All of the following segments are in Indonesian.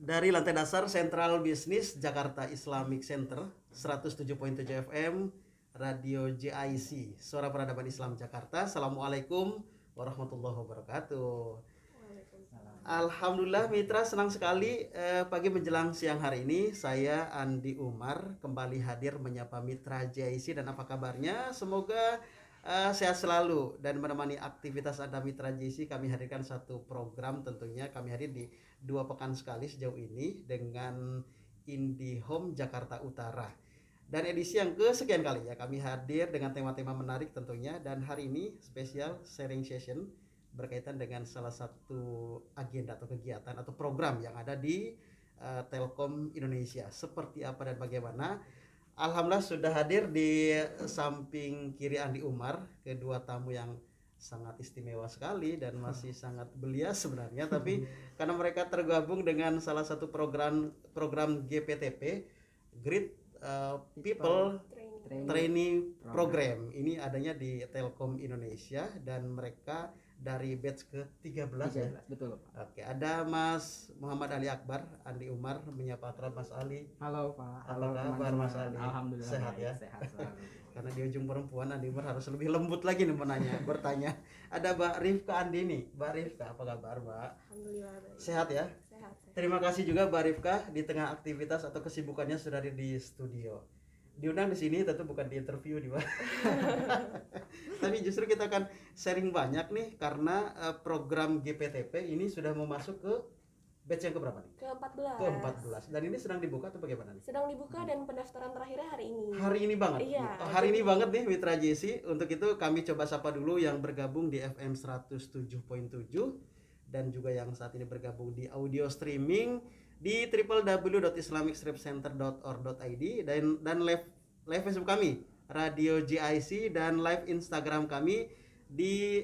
Dari lantai dasar Sentral Bisnis Jakarta Islamic Center 107.7 FM Radio JIC Suara Peradaban Islam Jakarta. Assalamualaikum warahmatullahi wabarakatuh. Alhamdulillah Mitra, senang sekali pagi menjelang siang hari ini saya Andi Umar kembali hadir menyapa Mitra JIC. Dan apa kabarnya? Semoga sehat selalu dan menemani aktivitas Anda Mitra JIC. Kami hadirkan satu program, tentunya kami hadir di 2 pekan sekali sejauh ini dengan IndiHome Jakarta Utara. Dan edisi yang kesekian kali ya kami hadir dengan tema-tema menarik tentunya. Dan hari ini spesial sharing session berkaitan dengan salah satu agenda atau kegiatan atau program yang ada di Telkom Indonesia. Seperti apa dan bagaimana? Alhamdulillah sudah hadir di samping kiri Andi Umar, kedua tamu yang sangat istimewa sekali dan masih sangat belia sebenarnya, tapi karena mereka tergabung dengan salah satu program GPTP, Great People Training Program. Ini adanya di Telkom Indonesia dan mereka dari batch ke-13 ya. Betul, Pak. Oke, ada Mas Muhammad Ali Akbar, Andi Umar menyapa akrab Mas Ali. Halo, Pak. Apa kabar Mas Ali? Alhamdulillah Sehat ya? Sehat selalu. Karena di ujung perempuan Andi Umar harus lebih lembut lagi nih bertanya. Ada Mbak Rifka Andi nih. Mbak Rifka, apa kabar, Mbak? Alhamdulillah baik. Sehat ya? Sehat. Terima kasih juga Mbak Rifka di tengah aktivitas atau kesibukannya sudah ada di studio. Diundang di sini tentu bukan di interview di Mbak. Tapi justru kita akan sharing banyak nih karena program GPTP ini sudah mau masuk ke batch yang keberapa nih? Ke-14. Ke-14. Dan ini sedang dibuka atau bagaimana nih? Sedang dibuka dan pendaftaran terakhirnya hari ini. Hari ini banget. Iya. Hari ini banget nih Mitra JC. Untuk itu kami coba sapa dulu yang bergabung di FM 107.7 dan juga yang saat ini bergabung di audio streaming di www.islamicstripcenter.org.id dan live Facebook kami Radio JIC dan live Instagram kami di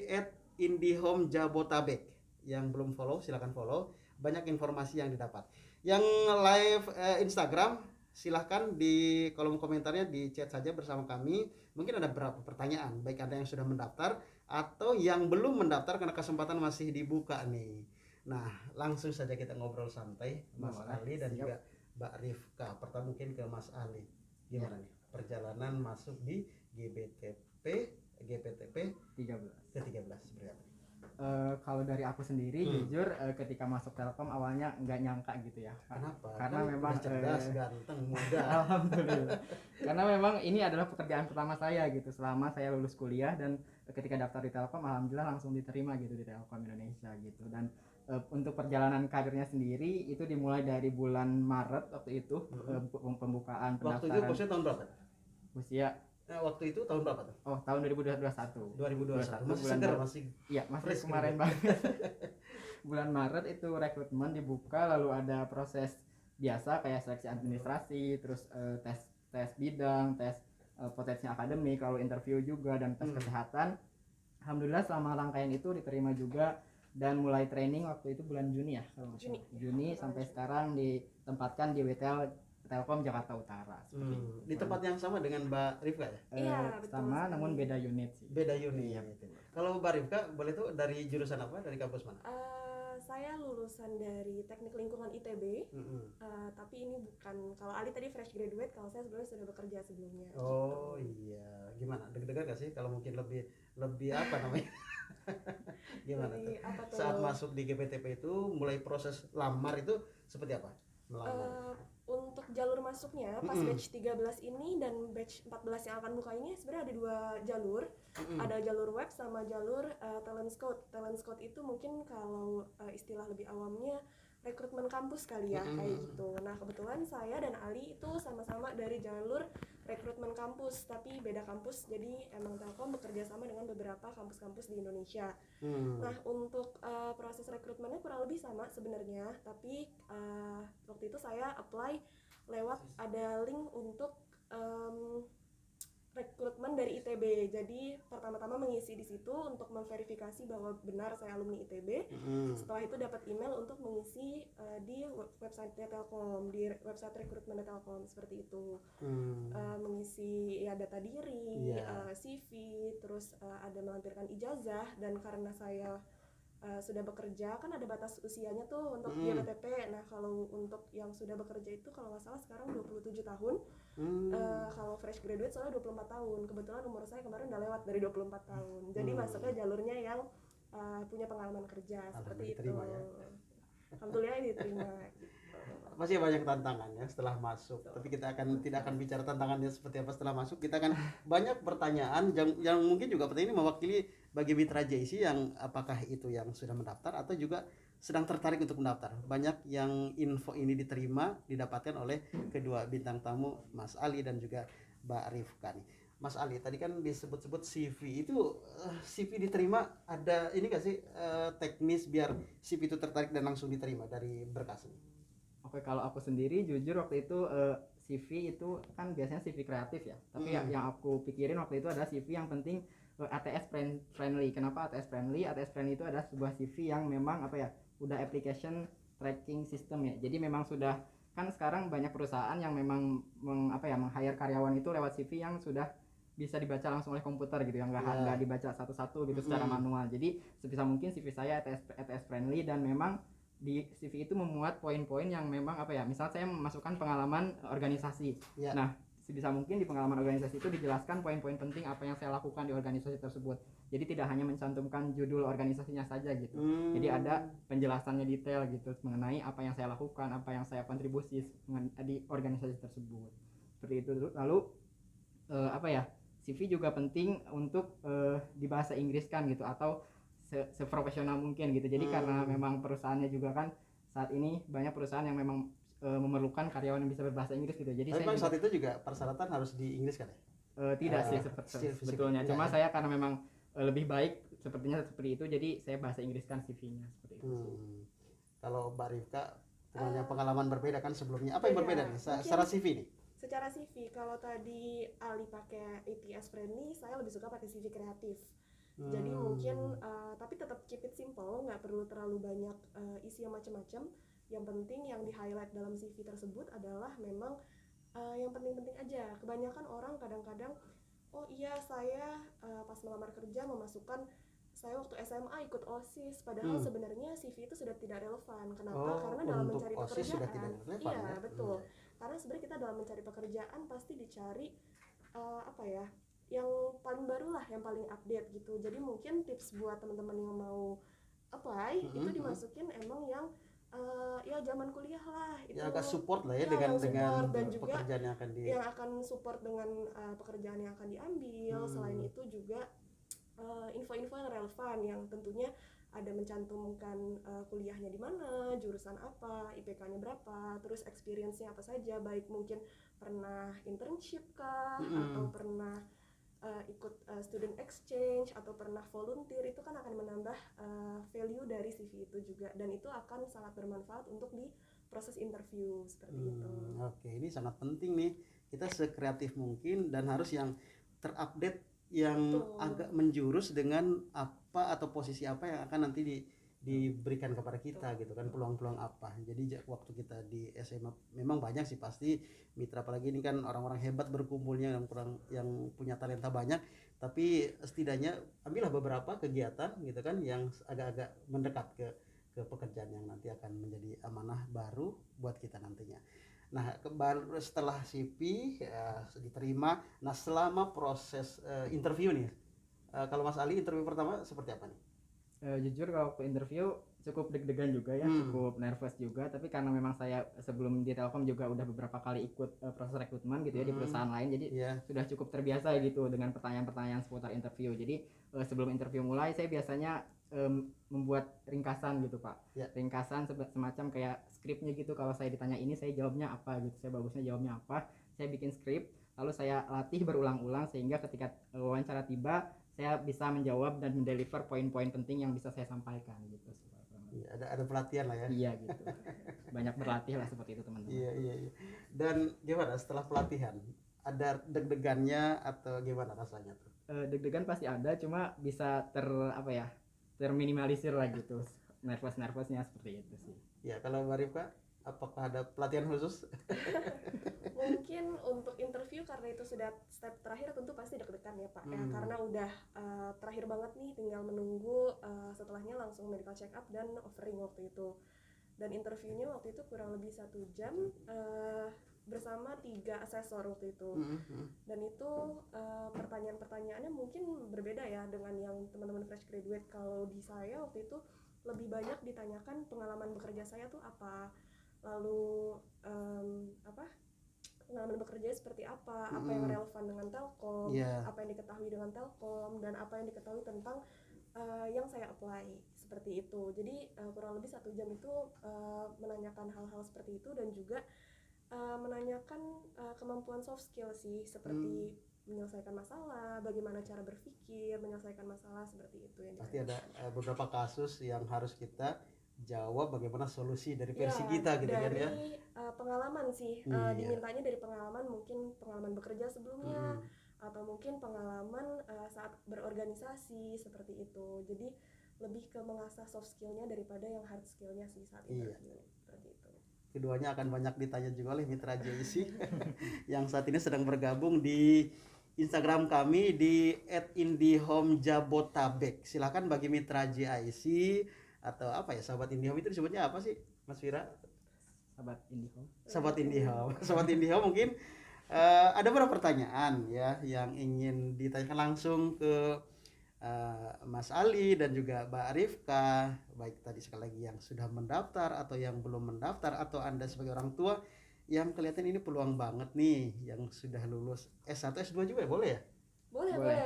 @indihome_jabotabek. Yang belum follow silakan follow. Banyak informasi yang didapat. Yang live Instagram silahkan di kolom komentarnya di chat saja bersama kami. Mungkin ada beberapa pertanyaan baik Anda yang sudah mendaftar atau yang belum mendaftar karena kesempatan masih dibuka nih. Nah, langsung saja kita ngobrol santai Mas Ali dan juga Mbak Rifka. Pertama mungkin ke Mas Ali. Gimana nih perjalanan masuk di GPTP 13. ke-13 seperti apa? Kalau dari aku sendiri jujur ketika masuk Telkom awalnya nggak nyangka gitu ya. Kenapa? Karena memang cerdas, ganteng, muda. Alhamdulillah. Karena memang ini adalah pekerjaan pertama saya gitu selama saya lulus kuliah, dan ketika daftar di Telkom alhamdulillah langsung diterima gitu di Telkom Indonesia gitu. Dan untuk perjalanan karirnya sendiri itu dimulai dari bulan Maret waktu itu, pembukaan pendaftaran. Waktu itu posnya tahun berapa? Usia waktu itu tahun berapa tuh? Oh, tahun 2021. 2021. Masih bulan segar, Maret. masih Iya, masih fresh kemarin gitu. banget. Bulan Maret itu rekrutmen dibuka, lalu ada proses biasa kayak seleksi administrasi, terus tes bidang, tes potensi akademik, lalu interview juga dan tes kesehatan. Alhamdulillah selama rangkaian itu diterima juga dan mulai training waktu itu bulan Juni ya, kalau nggak salah. Juni sampai sekarang ditempatkan di WTL Telkom Jakarta Utara. Di tempat yang sama dengan Mbak Rifka ya? Iya, betul Sama sekali. namun beda unit sih. Beda unit. Kalau Mbak Rifka boleh tuh dari jurusan apa? Dari kampus mana? Saya lulusan dari Teknik Lingkungan ITB. Tapi ini bukan, kalau Ali tadi fresh graduate, kalau saya sebenarnya sudah bekerja sebelumnya. Oh iya, gimana? Deg-degan gak sih kalau mungkin lebih apa namanya? Gimana tuh? Apa tuh? Saat masuk di GPTP itu mulai proses lamar itu seperti apa? Melamar. Untuk jalur masuknya pas batch 13 ini dan batch 14 yang akan buka ini sebenarnya ada 2 jalur. Ada jalur web sama jalur talent scout. Talent scout itu mungkin kalau istilah lebih awamnya rekrutmen kampus kali ya, kayak gitu. Nah, kebetulan saya dan Ali itu sama-sama dari jalur rekrutmen kampus, tapi beda kampus. Jadi emang Telkom bekerja sama dengan beberapa kampus-kampus di Indonesia. Nah, untuk proses rekrutmennya kurang lebih sama sebenarnya, tapi waktu itu saya apply lewat ada link untuk rekrutmen dari ITB. Jadi pertama-tama mengisi di situ untuk memverifikasi bahwa benar saya alumni ITB. Setelah itu dapat email untuk mengisi di website Telkom, di website rekrutmen Telkom seperti itu. Mengisi ya data diri, CV, terus ada melampirkan ijazah, dan karena saya sudah bekerja kan ada batas usianya tuh untuk YPTP. Nah kalau untuk yang sudah bekerja itu kalau nggak salah sekarang 27 tahun. Kalau fresh graduate soalnya 24 tahun. Kebetulan umur saya kemarin udah lewat dari 24 tahun. Jadi masuknya jalurnya yang punya pengalaman kerja seperti itu. Ya. Alhamdulillah diterima. Masih banyak tantangan ya setelah masuk. Tapi kita tidak akan bicara tantangannya seperti apa setelah masuk. Kita akan banyak pertanyaan yang mungkin juga pertanyaan ini mewakili bagi mitra JIC yang apakah itu yang sudah mendaftar atau juga sedang tertarik untuk mendaftar. Banyak yang info ini didapatkan oleh kedua bintang tamu, Mas Ali dan juga Mbak Rifka nih. Mas Ali, tadi kan disebut-sebut CV itu CV diterima ada ini nggak sih teknis biar CV itu tertarik dan langsung diterima dari berkas ini? Oke, kalau aku sendiri jujur waktu itu CV itu kan biasanya CV kreatif ya. Tapi yang aku pikirin waktu itu adalah CV yang penting ATS friendly. Kenapa ATS friendly? ATS friendly itu adalah sebuah CV yang memang udah application tracking system ya. Jadi memang sudah kan sekarang banyak perusahaan yang memang meng-hire karyawan itu lewat CV yang sudah bisa dibaca langsung oleh komputer gitu ya, nggak dibaca satu-satu gitu secara manual. Jadi sebisa mungkin CV saya ATS friendly dan memang di CV itu memuat poin-poin yang memang misal saya memasukkan pengalaman organisasi. Nah, sebisa mungkin di pengalaman organisasi itu dijelaskan poin-poin penting apa yang saya lakukan di organisasi tersebut. Jadi tidak hanya mencantumkan judul organisasinya saja gitu. Jadi ada penjelasannya detail gitu mengenai apa yang saya lakukan, apa yang saya kontribusi di organisasi tersebut. Seperti itu. Lalu CV juga penting untuk di bahasa Inggris kan gitu atau seprofesional mungkin gitu. Jadi karena memang perusahaannya juga kan saat ini banyak perusahaan yang memang memerlukan karyawan yang bisa berbahasa Inggris gitu. Jadi tapi saat itu juga persyaratan harus di Inggris kan ya? Tidak sih sebetulnya. Cuma saya karena memang lebih baik sepertinya seperti itu, jadi saya bahasa Inggris kan CV-nya seperti itu. Kalau Mbak Rifka punya pengalaman berbeda kan sebelumnya. Apa yang berbeda nih secara CV nih? Secara CV, kalau tadi Ali pakai ATS friendly, saya lebih suka pakai CV kreatif. Jadi mungkin tapi tetap keep it simple, nggak perlu terlalu banyak isi yang macam-macam. Yang penting yang di highlight dalam CV tersebut adalah memang yang penting-penting aja. Kebanyakan orang kadang-kadang oh iya saya pas melamar kerja memasukkan saya waktu SMA ikut OSIS, padahal sebenarnya CV itu sudah tidak relevan. Kenapa? Karena dalam mencari pekerjaan, iya betul. Karena sebenarnya kita dalam mencari pekerjaan pasti dicari yang paling baru lah, yang paling update gitu. Jadi mungkin tips buat teman-teman yang mau apply itu dimasukin emang yang ya zaman kuliah lah itu. Ya agak support lah ya dengan dan juga pekerjaan yang akan support dengan pekerjaan yang akan diambil. Selain itu juga info-info yang relevan yang tentunya ada mencantumkan kuliahnya di mana, jurusan apa, IPK-nya berapa, terus experience-nya apa saja, baik mungkin pernah internship kah atau pernah ikut student exchange atau pernah volunteer. Itu kan akan menambah value dari CV itu juga, dan itu akan sangat bermanfaat untuk di proses interview seperti itu. Oke, ini sangat penting nih, kita sekreatif mungkin dan harus yang terupdate, yang agak menjurus dengan apa atau posisi apa yang akan nanti diberikan kepada kita gitu kan, peluang-peluang apa. Jadi waktu kita di SMA memang banyak sih pasti mitra, apalagi ini kan orang-orang hebat berkumpulnya yang punya talenta banyak, tapi setidaknya ambillah beberapa kegiatan gitu kan yang agak-agak mendekat ke pekerjaan yang nanti akan menjadi amanah baru buat kita nantinya. Nah, baru setelah CV diterima, nah selama proses interview nih, kalau Mas Ali interview pertama seperti apa nih? Jujur kalau waktu interview cukup deg-degan juga ya, cukup nervous juga. Tapi karena memang saya sebelum di Telkom juga udah beberapa kali ikut proses rekrutmen gitu ya di perusahaan lain, jadi sudah cukup terbiasa gitu dengan pertanyaan-pertanyaan seputar interview. Jadi sebelum interview mulai saya biasanya membuat ringkasan gitu Pak, ringkasan semacam kayak skripnya gitu. Kalau saya ditanya ini saya jawabnya apa gitu, saya bagusnya jawabnya apa, saya bikin skrip lalu saya latih berulang-ulang sehingga ketika wawancara tiba saya bisa menjawab dan mendeliver poin-poin penting yang bisa saya sampaikan gitu. Ya, ada pelatihan lah ya. Iya gitu, banyak berlatih lah seperti itu teman-teman. Iya. Dan gimana setelah pelatihan, ada deg-degannya atau gimana rasanya tuh? Deg-degan pasti ada, cuma bisa terminimalisir lah gitu, nervous-nervousnya seperti itu sih. Ya, kalau Mbak Rifka, apakah ada pelatihan khusus? Mungkin untuk interview karena itu sudah step terakhir tentu pasti deg-degan ya Pak ya, karena udah terakhir banget nih, tinggal menunggu setelahnya langsung medical check up dan offering waktu itu. Dan interviewnya waktu itu kurang lebih 1 jam bersama 3 asesor waktu itu. Dan itu pertanyaan-pertanyaannya mungkin berbeda ya dengan yang teman-teman fresh graduate. Kalau di saya waktu itu lebih banyak ditanyakan pengalaman bekerja saya tuh apa, lalu pengalaman bekerja seperti apa yang relevan dengan Telkom, apa yang diketahui dengan Telkom, dan apa yang diketahui tentang yang saya apply, seperti itu. Jadi kurang lebih 1 jam itu menanyakan hal-hal seperti itu, dan juga menanyakan kemampuan soft skill sih, seperti menyelesaikan masalah, bagaimana cara berpikir menyelesaikan masalah, seperti itu yang pasti ada beberapa kasus yang harus kita jawab bagaimana solusi dari versi ya, kita gitu kan ya. dari pengalaman sih, dimintanya dari pengalaman, mungkin pengalaman bekerja sebelumnya atau mungkin pengalaman saat berorganisasi, seperti itu. Jadi lebih ke mengasah soft skillnya daripada yang hard skillnya sih saat interview, seperti itu. Keduanya akan banyak ditanya juga oleh Mitra JIC yang saat ini sedang bergabung di Instagram kami di @indihome_jabotabek. Silakan bagi Mitra JIC atau apa ya, sahabat IndiHome itu disebutnya apa sih Mas Vira? Sahabat IndiHome. Sahabat IndiHome. Sahabat IndiHome mungkin ada beberapa pertanyaan ya yang ingin ditanyakan langsung ke Mas Ali dan juga Mbak Rifka, baik tadi sekali lagi yang sudah mendaftar atau yang belum mendaftar, atau Anda sebagai orang tua yang kelihatan ini peluang banget nih, yang sudah lulus S1 S2 juga ya, boleh ya?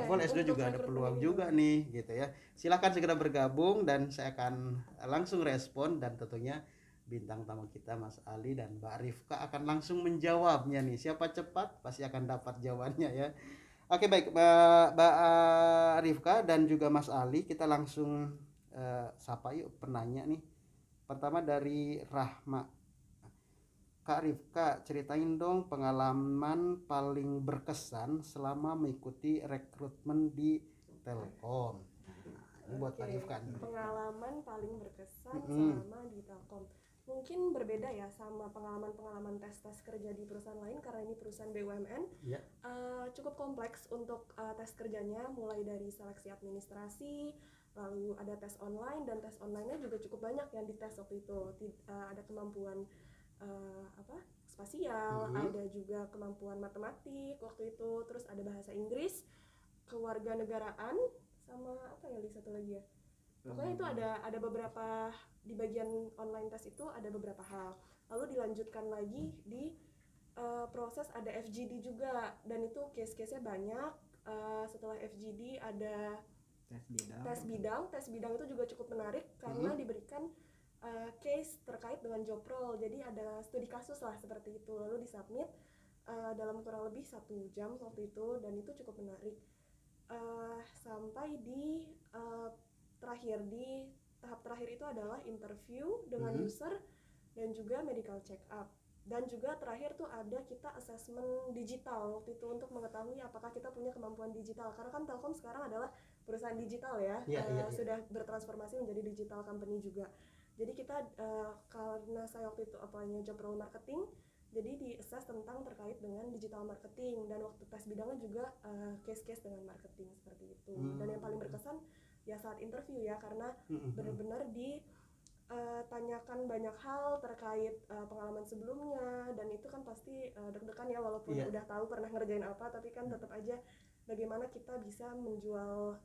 Boleh S2 juga ada peluang juga nih gitu ya. Silakan segera bergabung dan saya akan langsung respon, dan tentunya bintang tamu kita Mas Ali dan Mbak Rifka akan langsung menjawabnya nih. Siapa cepat pasti akan dapat jawabannya ya. Oke, baik Mbak Rifka dan juga Mas Ali, kita langsung sapa yuk penanya nih. Pertama dari Rahma. Kak Rifka, ceritain dong pengalaman paling berkesan selama mengikuti rekrutmen di Telkom. Ini buat Kak Rifka nih. Pengalaman paling berkesan selama di Telkom. Mungkin berbeda ya sama pengalaman-pengalaman tes kerja di perusahaan lain, karena ini perusahaan BUMN. Cukup kompleks untuk tes kerjanya, mulai dari seleksi administrasi, lalu ada tes online, dan tes online-nya juga cukup banyak yang dites waktu itu. Ada kemampuan spasial, ada juga kemampuan matematik waktu itu, terus ada bahasa Inggris, kewarganegaraan, sama apa ya satu lagi ya. Pokoknya itu ada beberapa di bagian online test itu, ada beberapa hal. Lalu dilanjutkan lagi di proses ada FGD juga, dan itu case-case-nya banyak. Setelah FGD ada tes bidang itu juga cukup menarik karena diberikan case terkait dengan job role, jadi ada studi kasus lah seperti itu, lalu disubmit dalam kurang lebih 1 jam waktu itu, dan itu cukup menarik. Sampai di tahap terakhir itu adalah interview dengan user dan juga medical check up, dan juga terakhir tuh ada kita assessment digital waktu itu untuk mengetahui apakah kita punya kemampuan digital, karena kan Telkom sekarang adalah perusahaan digital ya, sudah bertransformasi menjadi digital company juga. Jadi kita karena saya waktu itu apply-nya job role marketing, jadi di-assess tentang terkait dengan digital marketing, dan waktu tes bidangnya juga case-case dengan marketing seperti itu. Dan yang paling berkesan ya saat interview ya, karena benar-benar ditanyakan banyak hal terkait pengalaman sebelumnya, dan itu kan pasti deg-degan ya, walaupun udah tahu pernah ngerjain apa, tapi kan tetap aja bagaimana kita bisa menjual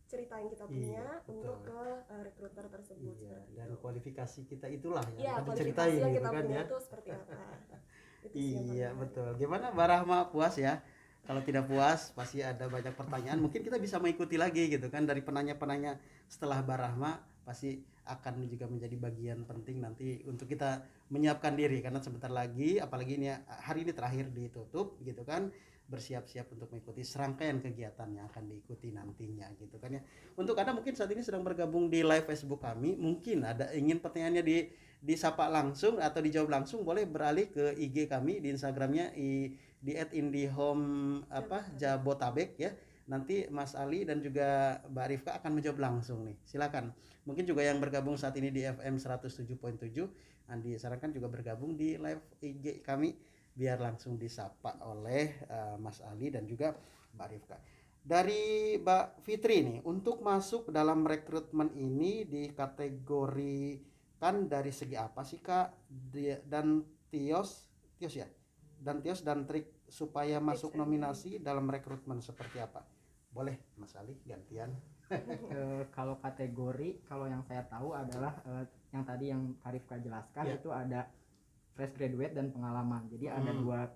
cerita yang kita punya untuk ke recruiter tersebut. Dan kualifikasi kita itulah yang kita ceritain yang gitu kita kan punya ya. itu seperti apa. Iya betul. Gimana Mbak Rahma, puas ya? Kalau tidak puas pasti ada banyak pertanyaan. Mungkin kita bisa mengikuti lagi gitu kan dari penanya-penanya setelah Mbak Rahma, pasti akan juga menjadi bagian penting nanti untuk kita menyiapkan diri, karena sebentar lagi, apalagi ini hari ini terakhir ditutup gitu kan, bersiap-siap untuk mengikuti serangkaian kegiatan yang akan diikuti nantinya gitu kan ya. Untuk Anda mungkin saat ini sedang bergabung di live Facebook kami, mungkin ada ingin pertanyaannya disapa langsung atau dijawab langsung, boleh beralih ke IG kami di Instagramnya di @indihome Jabotabek ya. Nanti Mas Ali dan juga Mbak Rifka akan menjawab langsung nih. Silakan. Mungkin juga yang bergabung saat ini di FM 107.7, Andi sarankan juga bergabung di live IG kami biar langsung disapa oleh Mas Ali dan juga Mbak Rifka. Dari Mbak Fitri nih, untuk masuk dalam rekrutmen ini dikategorikan dari segi apa sih Kak? Dan Tios ya? Dan trik supaya masuk nominasi dalam rekrutmen seperti apa? Boleh Mas Ali gantian. Kalau kategori, kalau yang saya tahu adalah yang tadi yang Karifka jelaskan, Ya. itu ada fresh graduate dan pengalaman. Jadi ada dua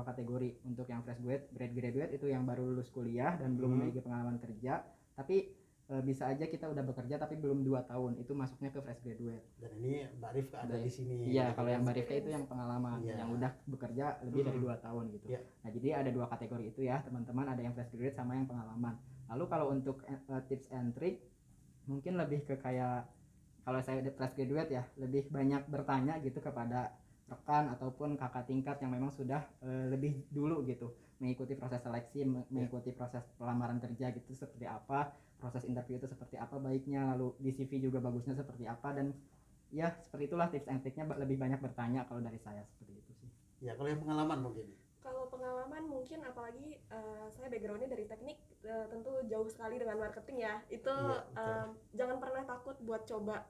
kategori. Untuk yang fresh graduate itu yang baru lulus kuliah dan belum memiliki pengalaman kerja, tapi bisa aja kita udah bekerja tapi belum 2 tahun, itu masuknya ke fresh graduate. Dan ini Mbak Rifka ada di sini. Iya, kalau yang Mbak Rifka itu yang pengalaman, Iya. yang udah bekerja lebih dari 2 tahun gitu. Iya. Nah, jadi ada 2 kategori itu ya, teman-teman, ada yang fresh graduate sama yang pengalaman. Lalu kalau untuk tips and trick, mungkin lebih ke kayak, kalau saya fresh graduate ya, lebih banyak bertanya gitu kepada rekan ataupun kakak tingkat yang memang sudah lebih dulu gitu mengikuti proses seleksi, mengikuti proses pelamaran kerja gitu, seperti apa proses interview itu, seperti apa baiknya, lalu di CV juga bagusnya seperti apa, dan ya seperti itulah tips and triknya, lebih banyak bertanya kalau dari saya, seperti itu sih. Ya, kalau yang pengalaman mungkin. Kalau pengalaman mungkin apalagi saya backgroundnya dari teknik, tentu jauh sekali dengan marketing ya. Itu Iya, betul. jangan pernah takut buat coba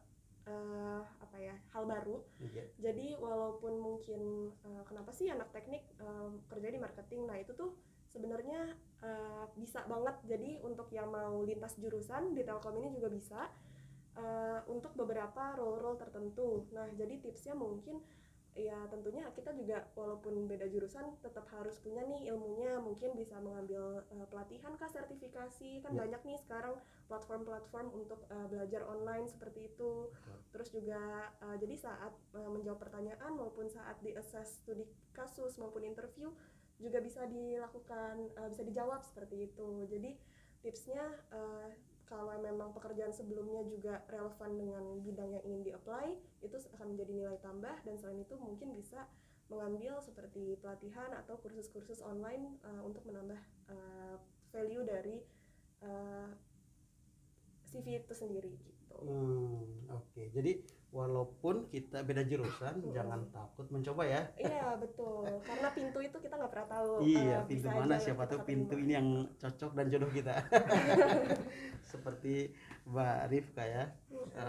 hal baru. Iya. Jadi walaupun mungkin kenapa sih anak teknik kerja di marketing, nah itu tuh sebenarnya bisa banget. Jadi untuk yang mau lintas jurusan di Telkom ini juga bisa untuk beberapa role-role tertentu. Nah jadi tipsnya mungkin ya tentunya kita juga walaupun beda jurusan tetap harus punya nih ilmunya, mungkin bisa mengambil pelatihan kah, sertifikasi kan. Ya. Banyak nih sekarang platform-platform untuk belajar online seperti itu. Terus juga jadi saat menjawab pertanyaan maupun saat di assess studi kasus maupun interview juga bisa dilakukan, bisa dijawab seperti itu. Jadi tipsnya kalau memang pekerjaan sebelumnya juga relevan dengan bidang yang ingin di-apply, itu akan menjadi nilai tambah. Dan selain itu mungkin bisa mengambil seperti pelatihan atau kursus-kursus online untuk menambah value dari CV itu sendiri gitu. Oke. Jadi walaupun kita beda jurusan, jangan takut mencoba ya. Iya betul, karena pintu itu kita nggak pernah tahu. Iya, pintu bisa mana aja siapa kita tahu pintu keterima. ini yang cocok dan jodoh kita. Seperti Mbak Rifka ya.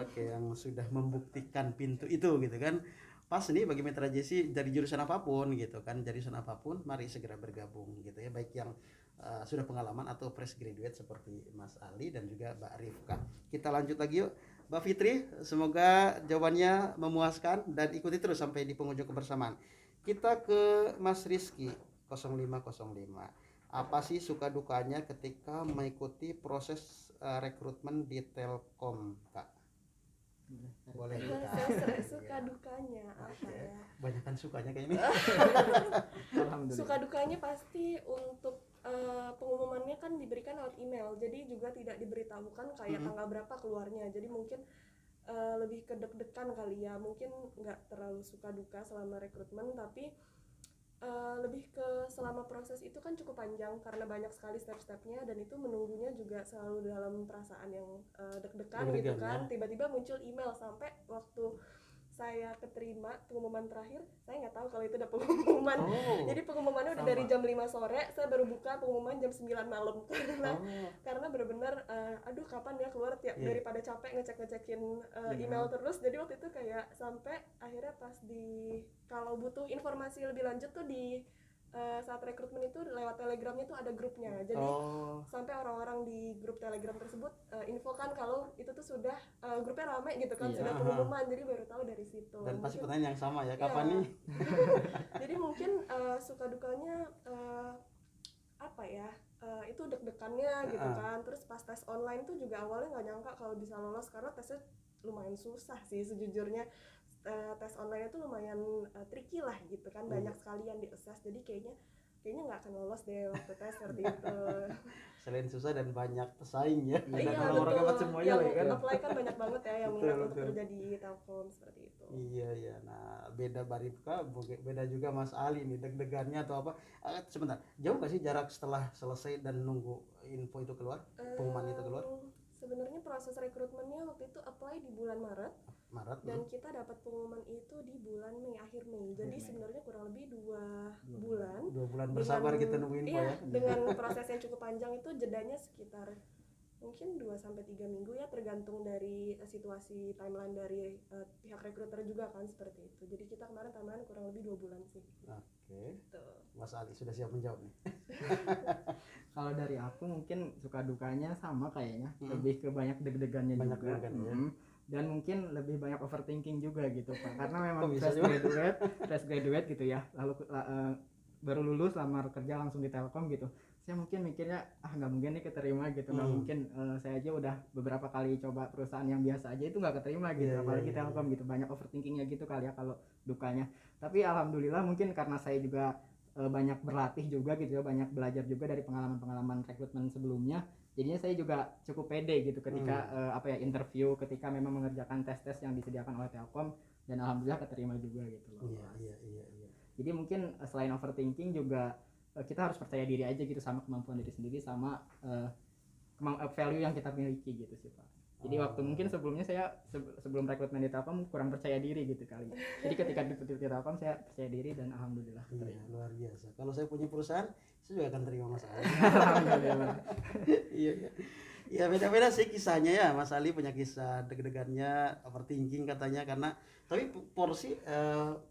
Oke, yang sudah membuktikan pintu itu gitu kan. Pas nih bagi Mitra JC dari jurusan apapun gitu kan, jurusan apapun, mari segera bergabung gitu ya, baik yang sudah pengalaman atau fresh graduate seperti Mas Ali dan juga Mbak Rifka. Kita lanjut lagi yuk. Mbak Fitri, semoga jawabannya memuaskan dan ikuti terus sampai di penghujung kebersamaan. Kita ke Mas Rizky 0505. Apa sih suka dukanya ketika mengikuti proses rekrutmen di Telkom, Kak? Boleh Kak. Suka dukanya apa ya? Banyakan sukanya kayak ini. Alhamdulillah. Suka dukanya pasti untuk pengumumannya kan diberikan lewat email, jadi juga tidak diberitahukan kayak tanggal berapa keluarnya. Jadi mungkin lebih ke deg-degan kali ya. Mungkin nggak terlalu suka duka selama rekrutmen, tapi lebih ke selama proses itu kan cukup panjang karena banyak sekali step-stepnya, dan itu menunggunya juga selalu dalam perasaan yang deg-degan gitu kan. Tiba-tiba muncul email, sampai waktu saya keterima pengumuman terakhir, saya nggak tahu kalau itu udah pengumuman. Jadi pengumumannya udah dari jam 5 sore, saya baru buka pengumuman jam 9 malam karena benar-benar aduh kapan ya keluar, tiap daripada capek ngecekin email terus. Jadi waktu itu kayak sampai akhirnya pas kalau butuh informasi lebih lanjut tuh di saat rekrutmen itu lewat telegramnya tuh ada grupnya. Jadi sampai orang-orang di grup telegram tersebut infokan kalau itu tuh sudah grupnya rame gitu kan, sudah pengumuman. Jadi baru tahu dari situ. Dan pasti pertanyaan yang sama ya, kapan nih? Jadi mungkin suka dukanya apa ya, itu deg-degannya gitu kan. Terus pas tes online tuh juga awalnya nggak nyangka kalau bisa lolos, karena tesnya lumayan susah sih sejujurnya. Tes online itu lumayan tricky lah gitu kan, banyak sekali yang di-assess. Jadi kayaknya nggak akan lolos deh waktu tes seperti itu. Selain susah dan banyak pesaing ya. Iya Orang-orang dapat betul, semuanya yang lah ya kan. apply kan banyak banget ya yang minat untuk kerja di Telkom seperti itu. Iya. Nah, beda Barifka, beda juga Mas Ali nih, deg-degannya atau apa. Sebentar, jauh nggak sih jarak setelah selesai dan nunggu info itu keluar, pengumuman itu keluar? Sebenarnya proses rekrutmennya waktu itu apply di bulan Maret Maret. dan kita dapat pengumuman itu di bulan Mei, akhir Mei. Jadi Mei. sebenarnya kurang lebih 2 bulan. 2 bulan bersabar Dengan- kita nunggu info iya, ya. dengan proses yang cukup panjang itu jedanya sekitar mungkin 2-3 minggu ya, tergantung dari situasi timeline dari pihak rekruter juga kan, seperti itu. Jadi kita kemarin timeline kurang lebih 2 bulan sih. Oke. Tuh. Mas Ali sudah siap menjawab nih. Kalau dari aku mungkin suka dukanya sama kayaknya, Hmm. lebih ke banyak deg-degannya Banyak juga. deg-degan ya. Dan mungkin lebih banyak overthinking juga gitu Pak, karena memang Kok bisa fresh graduate gitu ya, lalu baru lulus lamar kerja langsung di Telkom gitu. Saya mungkin mikirnya nggak mungkin nih keterima gitu, nggak mungkin. Saya aja udah beberapa kali coba perusahaan yang biasa aja itu nggak keterima gitu, Iya, apalagi iya, Telkom gitu. Banyak overthinkingnya gitu kali ya kalau dukanya. Tapi alhamdulillah mungkin karena saya juga banyak berlatih juga gitu ya, banyak belajar juga dari pengalaman rekrutmen sebelumnya, jadinya saya juga cukup pede gitu ketika interview, ketika memang mengerjakan tes-tes yang disediakan oleh Telkom, dan alhamdulillah keterima juga gitu loh. Iya. Jadi mungkin selain overthinking juga kita harus percaya diri aja gitu sama kemampuan diri sendiri, sama value yang kita miliki gitu sih Pak. Jadi waktu mungkin sebelumnya saya sebelum rekrutmen di Telkom kurang percaya diri gitu kali. Jadi ketika di Telkom saya percaya diri dan alhamdulillah Iya, keterima. luar biasa. Kalau saya punya perusahaan, saya juga akan terima Mas Ali. Alhamdulillah. Iya. Ya beda-beda sih kisahnya ya. Mas Ali punya kisah deg-degannya, overthinking katanya karena tapi porsi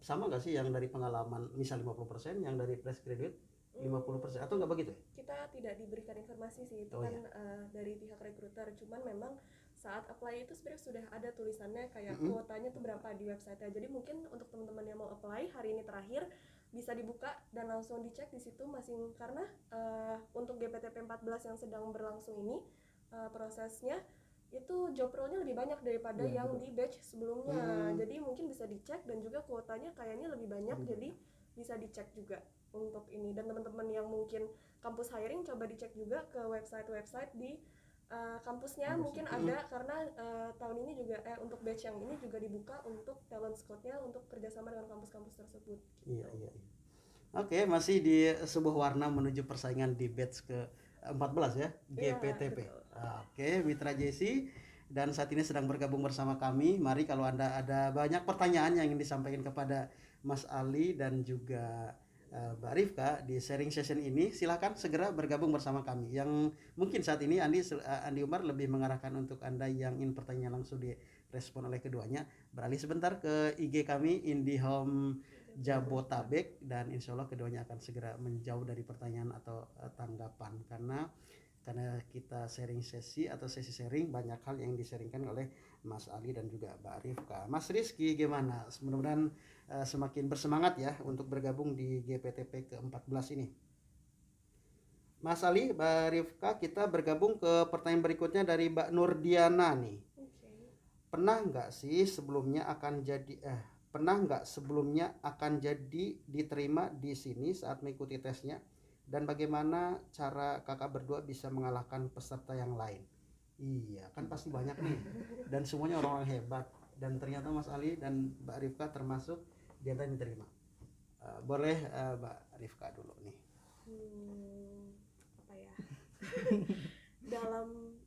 sama nggak sih yang dari pengalaman misal 50%, yang dari fresh graduate 50% atau nggak begitu ya? Kita tidak diberikan informasi sih itu Oh, kan dari pihak rekruter, cuman memang saat apply itu sebenarnya sudah ada tulisannya kayak kuotanya tuh berapa di website-nya. Jadi mungkin untuk teman-teman yang mau apply hari ini terakhir bisa dibuka dan langsung dicek di situ masing, karena untuk GPTP 14 yang sedang berlangsung ini prosesnya itu job role-nya lebih banyak daripada Iya, yang betul. di batch sebelumnya. Jadi mungkin bisa dicek dan juga kuotanya kayaknya lebih banyak, jadi bisa dicek juga untuk ini. Dan teman-teman yang mungkin kampus hiring coba dicek juga ke website di kampusnya mungkin ada, karena tahun ini juga untuk batch yang ini juga dibuka untuk talent scout-nya untuk kerjasama dengan kampus-kampus tersebut. Iya. Oke, masih di sebuah warna menuju persaingan di batch ke 14 ya, GPTP. betul. Oke, Mitra JC dan saat ini sedang bergabung bersama kami. Mari kalau Anda ada banyak pertanyaan yang ingin disampaikan kepada Mas Ali dan juga Mbak Rifka di sharing session ini, silakan segera bergabung bersama kami. Yang mungkin saat ini Andi Umar lebih mengarahkan untuk Anda yang ingin pertanyaan langsung direspon oleh keduanya, beralih sebentar ke IG kami IndiHome Jabotabek, dan insya Allah keduanya akan segera menjauh dari pertanyaan atau tanggapan, karena kita sharing sesi sharing banyak hal yang disaringkan oleh Mas Ali dan juga Mbak Rifka. Mas Rizky gimana? Mudah-mudahan semakin bersemangat ya untuk bergabung di GPTP ke-14 ini. Mas Ali, Mbak Rifka, kita bergabung ke pertanyaan berikutnya dari Mbak Nurdiana nih. Pernah nggak sebelumnya akan jadi diterima di sini saat mengikuti tesnya, dan bagaimana cara kakak berdua bisa mengalahkan peserta yang lain? Iya, kan pasti banyak nih dan semuanya orang-orang hebat, dan ternyata Mas Ali dan Mbak Rifka termasuk di antara yang diterima. Boleh Mbak Rifka dulu nih. Apa ya? Dalam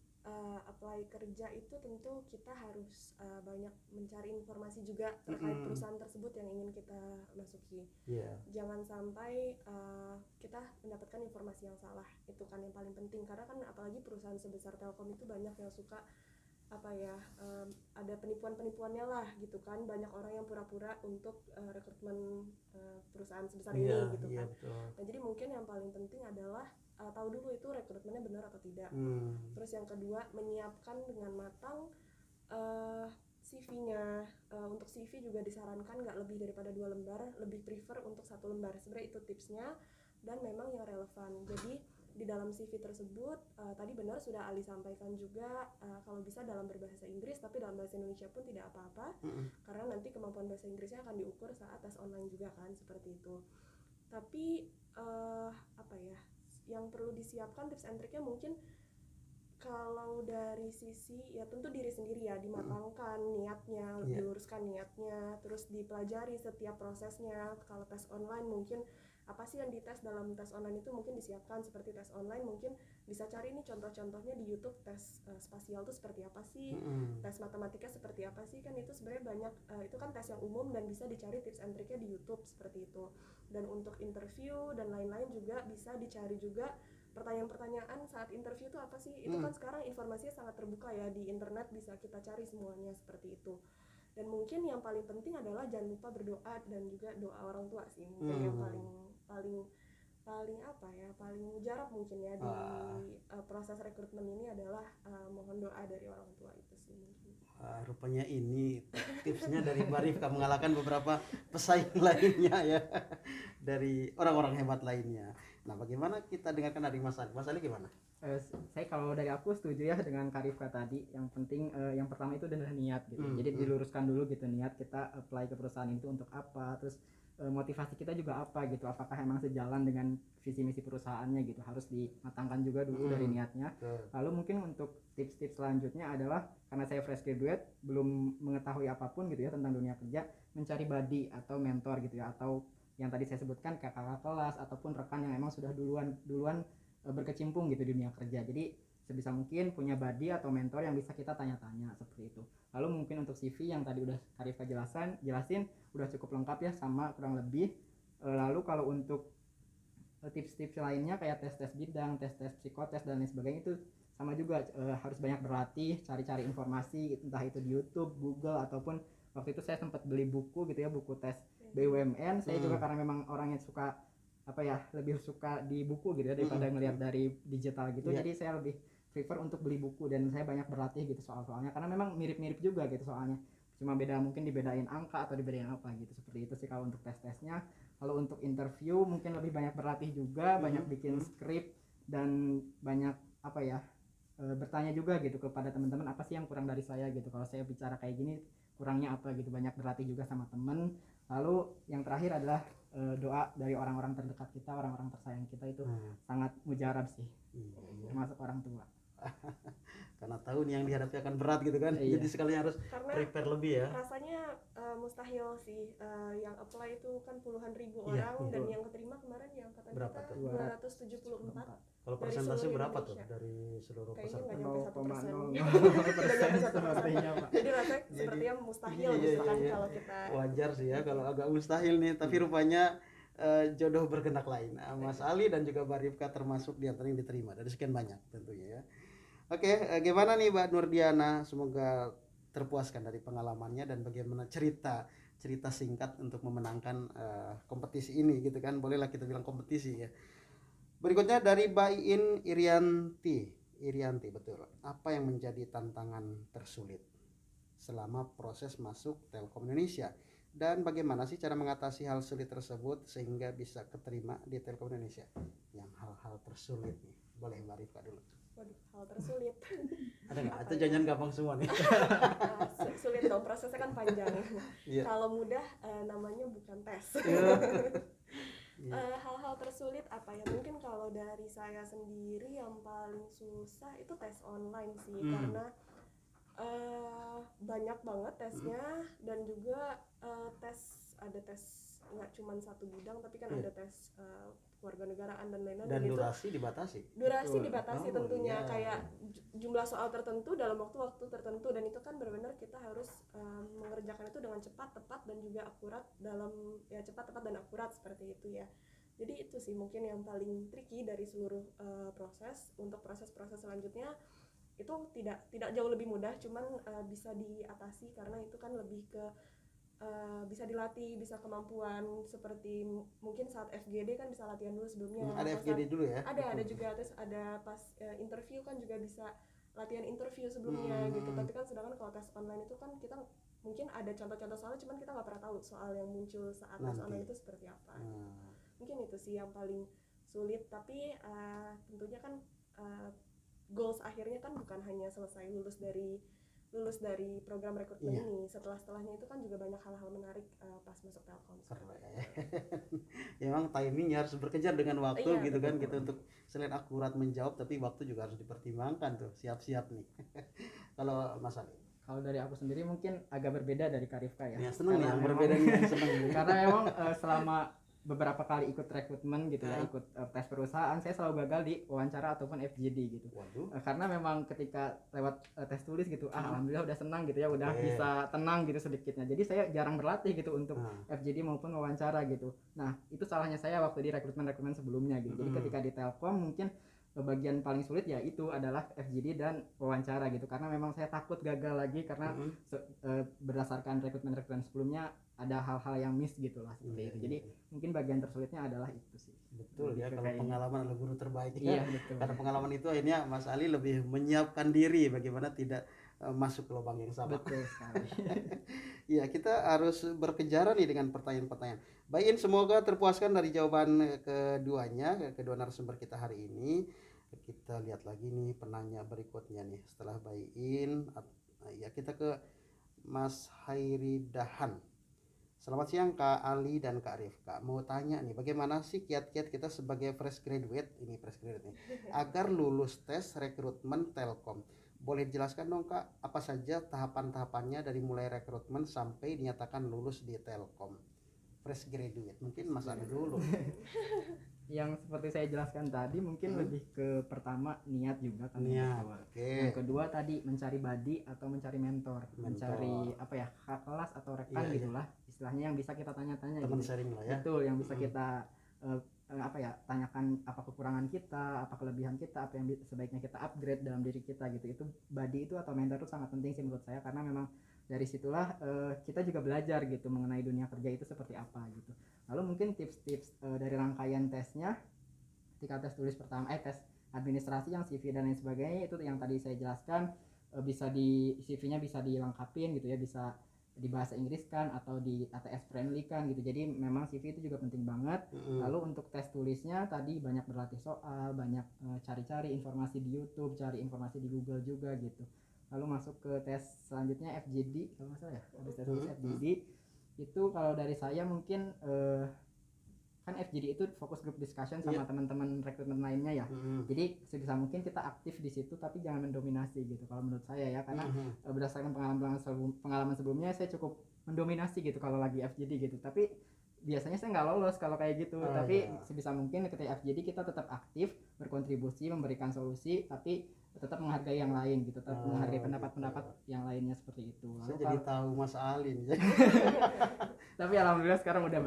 apply kerja itu tentu kita harus banyak mencari informasi juga terkait perusahaan tersebut yang ingin kita masuki. Jangan sampai kita mendapatkan informasi yang salah, itu kan yang paling penting, karena kan apalagi perusahaan sebesar Telkom itu banyak yang suka ada penipuan-penipuannya lah gitu kan, banyak orang yang pura-pura untuk rekrutmen perusahaan sebesar ini gitu kan. Betul. Nah, jadi mungkin yang paling penting adalah tahu dulu itu rekrutmennya benar atau tidak. Terus yang kedua, menyiapkan dengan matang CV-nya. Untuk CV juga disarankan nggak lebih daripada 2 lembar, lebih prefer untuk 1 lembar. Sebenarnya itu tipsnya dan memang yang relevan. Jadi di dalam CV tersebut tadi benar sudah Ali sampaikan juga, kalau bisa dalam berbahasa Inggris, tapi dalam bahasa Indonesia pun tidak apa-apa, karena nanti kemampuan bahasa Inggrisnya akan diukur saat tes online juga kan, seperti itu. Tapi yang perlu disiapkan tips and triknya mungkin Kalau dari sisi ya tentu diri sendiri ya, dimatangkan niatnya, Iya. diluruskan niatnya, terus dipelajari setiap prosesnya. Kalau tes online mungkin apa sih yang dites dalam tes online itu mungkin disiapkan seperti tes online, mungkin bisa cari nih contoh-contohnya di YouTube. Tes spasial itu seperti apa sih, tes matematika seperti apa sih, kan itu sebenarnya banyak, itu kan tes yang umum dan bisa dicari tips and triknya di YouTube seperti itu. Dan untuk interview dan lain-lain juga bisa dicari juga pertanyaan-pertanyaan saat interview itu apa sih. Itu kan sekarang informasinya sangat terbuka ya, di internet bisa kita cari semuanya seperti itu. Dan mungkin yang paling penting adalah jangan lupa berdoa dan juga doa orang tua sih, mungkin yang paling paling paling apa ya, paling mujarab mungkin ya di proses rekrutmen ini adalah mohon doa dari orang tua, itu sih mungkin. Rupanya ini tipsnya dari Mbak Rifka mengalahkan beberapa pesaing lainnya ya, dari orang-orang hebat lainnya. Nah, bagaimana kita dengarkan dari Mas Ali? Mas Ali gimana? Saya kalau dari aku setuju ya dengan Kak Rifka tadi. Yang penting yang pertama itu adalah niat gitu. Jadi diluruskan dulu gitu, niat kita apply ke perusahaan itu untuk apa, terus motivasi kita juga apa gitu, apakah emang sejalan dengan visi misi perusahaannya gitu, harus dimatangkan juga dulu dari niatnya. Lalu mungkin untuk tips-tips selanjutnya adalah, karena saya fresh graduate belum mengetahui apapun gitu ya tentang dunia kerja, mencari buddy atau mentor gitu ya, atau yang tadi saya sebutkan kakak kelas ataupun rekan yang emang sudah duluan berkecimpung gitu di dunia kerja. Jadi sebisa mungkin punya buddy atau mentor yang bisa kita tanya-tanya seperti itu. Lalu mungkin untuk CV yang tadi udah Karifka jelasin udah cukup lengkap ya, sama kurang lebih. Lalu kalau untuk tips-tips lainnya kayak tes-tes bidang, tes-tes psikotes dan lain sebagainya, itu sama juga, harus banyak berlatih, cari-cari informasi entah itu di YouTube, Google, ataupun waktu itu saya sempat beli buku gitu ya, buku tes BUMN. Saya juga karena memang orang yang suka apa ya, lebih suka di buku gitu ya daripada ngelihat dari digital gitu. Jadi saya lebih prefer untuk beli buku dan saya banyak berlatih gitu soal-soalnya, karena memang mirip-mirip juga gitu soalnya, cuma beda mungkin dibedain angka atau dibedain apa gitu. Seperti itu sih kalau untuk tes-tesnya. Kalau untuk interview mungkin lebih banyak berlatih juga, banyak bikin skrip dan banyak apa ya, bertanya juga gitu kepada teman-teman, apa sih yang kurang dari saya gitu, kalau saya bicara kayak gini kurangnya apa gitu, banyak berlatih juga sama temen. Lalu yang terakhir adalah doa dari orang-orang terdekat kita, orang-orang tersayang kita, itu sangat mujarab sih, termasuk orang tua. Karena tahu nih yang dihadapi akan berat gitu kan. Jadi sekalian harus karena prepare lebih ya. rasanya mustahil sih, yang apply itu kan puluhan ribu orang, dan yang keterima kemarin yang kata Berapa kita tuh? 274. Kalau Dari persentase seluruh berapa tuh Indonesia. dari seluruh Kayaknya peserta? nggak nyampe 1%. 0,0% sepertinya Pak. Jadi rasanya sepertinya mustahil misalkan kalau kita. Wajar sih ya kalau agak mustahil nih, tapi rupanya jodoh berkehendak lain. Mas Ali dan juga Mbak Rifka termasuk di antara yang diterima dari sekian banyak tentunya ya. Oke, gimana nih Mbak Nurdiana? Semoga terpuaskan dari pengalamannya dan bagaimana cerita singkat untuk memenangkan kompetisi ini gitu kan. Bolehlah kita bilang kompetisi ya. Berikutnya dari Mbak Iin Irianti, betul. Apa yang menjadi tantangan tersulit selama proses masuk Telkom Indonesia? Dan bagaimana sih cara mengatasi hal sulit tersebut sehingga bisa keterima di Telkom Indonesia? Yang hal-hal tersulit nih. Boleh Mbak Rifka dulu. Waduh, hal tersulit. Ada nggak? Atau jangan gampang semua nih? Sulit dong, prosesnya kan panjang. Iya. Kalau mudah namanya bukan tes. Hal-hal tersulit apa ya? Mungkin kalau dari saya sendiri yang paling susah itu tes online sih, karena banyak banget tesnya, dan juga ada tes nggak cuma satu bidang, tapi kan ada tes kewarganegaraan dan lain-lain. Dan itu durasi dibatasi. dibatasi Oh, tentunya, iya. kayak jumlah soal tertentu dalam waktu tertentu, dan itu kan benar-benar kita harus mengerjakan itu dengan cepat, tepat, dan juga akurat, cepat, tepat, dan akurat seperti itu ya. Jadi itu sih mungkin yang paling tricky dari seluruh proses. Untuk proses-proses selanjutnya itu tidak jauh lebih mudah, cuman bisa diatasi karena itu kan lebih ke bisa dilatih, bisa kemampuan, seperti mungkin saat FGD kan bisa latihan dulu sebelumnya. Ada FGD dulu ya? Ada juga, terus ada pas interview kan juga bisa latihan interview sebelumnya gitu. Tapi kan sedangkan kalau tes online itu kan kita mungkin ada contoh-contoh soalnya, cuman kita nggak pernah tahu soal yang muncul saat tes online itu seperti apa. Mungkin itu sih yang paling sulit, tapi tentunya kan goals akhirnya kan bukan hanya selesai lulus dari lulus dari program rekrutmen Iya. ini. Setelahnya itu kan juga banyak hal-hal menarik pas masuk Telkom. Keren. Ya, memang timingnya harus berkejar dengan waktu Iya, gitu kan, betul. gitu untuk selain akurat menjawab tapi waktu juga harus dipertimbangkan tuh, siap-siap nih. Kalau Mas Ali, Kalau dari aku sendiri mungkin agak berbeda dari Karifka ya. ya seneng nih Karena yang memang- berbeda nih, yang seneng nih. Karena memang selama beberapa kali ikut rekrutmen gitu ya, Ah. ikut tes perusahaan, saya selalu gagal di wawancara ataupun FGD gitu. Waduh. Karena memang ketika lewat tes tulis gitu, alhamdulillah udah senang gitu ya, udah Oke. bisa tenang gitu sedikitnya. Jadi saya jarang berlatih gitu untuk Nah. FGD maupun wawancara gitu. Nah, itu salahnya saya waktu di rekrutmen sebelumnya gitu. Jadi ketika di Telkom mungkin bagian paling sulit ya itu adalah FGD dan wawancara gitu, karena memang saya takut gagal lagi karena berdasarkan rekrutmen sebelumnya ada hal-hal yang miss gitu lah seperti Iya, itu. iya, Jadi iya. mungkin bagian tersulitnya adalah itu sih. Betul ya, Lebih ke kalau kayak pengalaman adalah guru terbaik Iya ya. betul. Karena pengalaman itu akhirnya Mas Ali lebih menyiapkan diri bagaimana tidak masuk ke lubang yang sama. Betul sekali. Iya, kita harus berkejaran nih dengan pertanyaan-pertanyaan. Bayin, semoga terpuaskan dari jawaban kedua narasumber kita hari ini. Kita lihat lagi nih penanya berikutnya nih setelah Bayin. Ya, kita ke Mas Hairi Dahan. Selamat siang Kak Ali dan Kak Rifka. Mau tanya nih, bagaimana sih kiat-kiat kita sebagai fresh graduate nih, agar lulus tes rekrutmen Telkom? Boleh dijelaskan dong Kak, apa saja tahapan-tahapannya dari mulai rekrutmen sampai dinyatakan lulus di Telkom? Fresh graduate, mungkin Mas Ali dulu. Yang seperti saya jelaskan tadi mungkin lebih ke pertama niat juga kan. Niat, Yang oke. Yang kedua tadi mencari buddy atau mencari mentor, mencari apa ya, kakak kelas atau rekan Iya, gitulah istilahnya, yang bisa kita tanya-tanya Teman gitu. sharing lah ya. Betul, yang bisa kita apa ya, tanyakan apa kekurangan kita, apa kelebihan kita, apa yang sebaiknya kita upgrade dalam diri kita gitu. Itu buddy itu atau mentor itu sangat penting sih menurut saya, karena memang dari situlah kita juga belajar gitu mengenai dunia kerja itu seperti apa gitu. Lalu mungkin tips-tips dari rangkaian tesnya, ketika tes tulis pertama, tes administrasi yang CV dan lain sebagainya, itu yang tadi saya jelaskan, bisa di CV-nya bisa dilengkapin gitu ya, bisa di bahasa Inggris kan atau di ATS friendly kan gitu. Jadi memang CV itu juga penting banget. Lalu untuk tes tulisnya tadi banyak berlatih soal, banyak cari-cari informasi di YouTube, cari informasi di Google juga gitu. Lalu masuk ke tes selanjutnya FGD kalau nggak salah ya, habis tes tulis FGD itu kalau dari saya mungkin kan FGD itu fokus group discussion sama teman-teman rekrutmen lainnya ya. Jadi sebisa mungkin kita aktif di situ tapi jangan mendominasi gitu kalau menurut saya ya, karena berdasarkan pengalaman sebelumnya saya cukup mendominasi gitu kalau lagi FGD gitu. Tapi biasanya saya nggak lolos kalau kayak gitu. Tapi sebisa mungkin ketika FGD kita tetap aktif, berkontribusi, memberikan solusi, tapi tetap menghargai yang lain gitu, tetap menghargai pendapat-pendapat yang lainnya seperti itu. Saya jadi tahu Mas Ali nih. Tapi alhamdulillah sekarang udah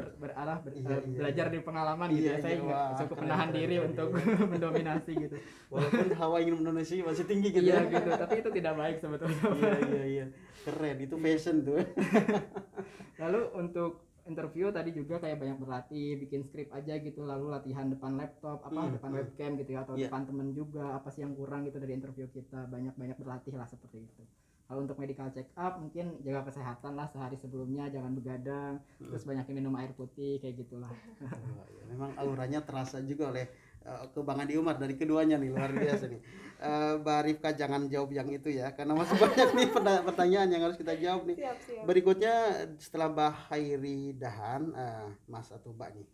belajar di pengalaman gitu ya. Saya cukup menahan diri untuk mendominasi gitu. Walaupun hawa ingin mendominasi masih tinggi gitu. Iya gitu, tapi itu tidak baik sebetulnya. Iya. Keren, itu fashion tuh. Lalu untuk interview tadi juga kayak banyak berlatih, bikin skrip aja gitu, lalu latihan depan laptop, depan webcam gitu ya, atau depan temen juga, apa sih yang kurang gitu dari interview kita, banyak berlatih lah seperti itu. Kalau untuk medical check up mungkin jaga kesehatan lah sehari sebelumnya, jangan begadang, terus banyakin minum air putih kayak gitulah. Memang auranya terasa juga oleh Bang Andi Umar dari keduanya nih, luar biasa nih. Mbak Rifka jangan jawab yang itu ya, karena masih banyak nih pertanyaan yang harus kita jawab nih. Siap. Berikutnya setelah Mbak Hairi Dahan, Mas atau Mbak nih,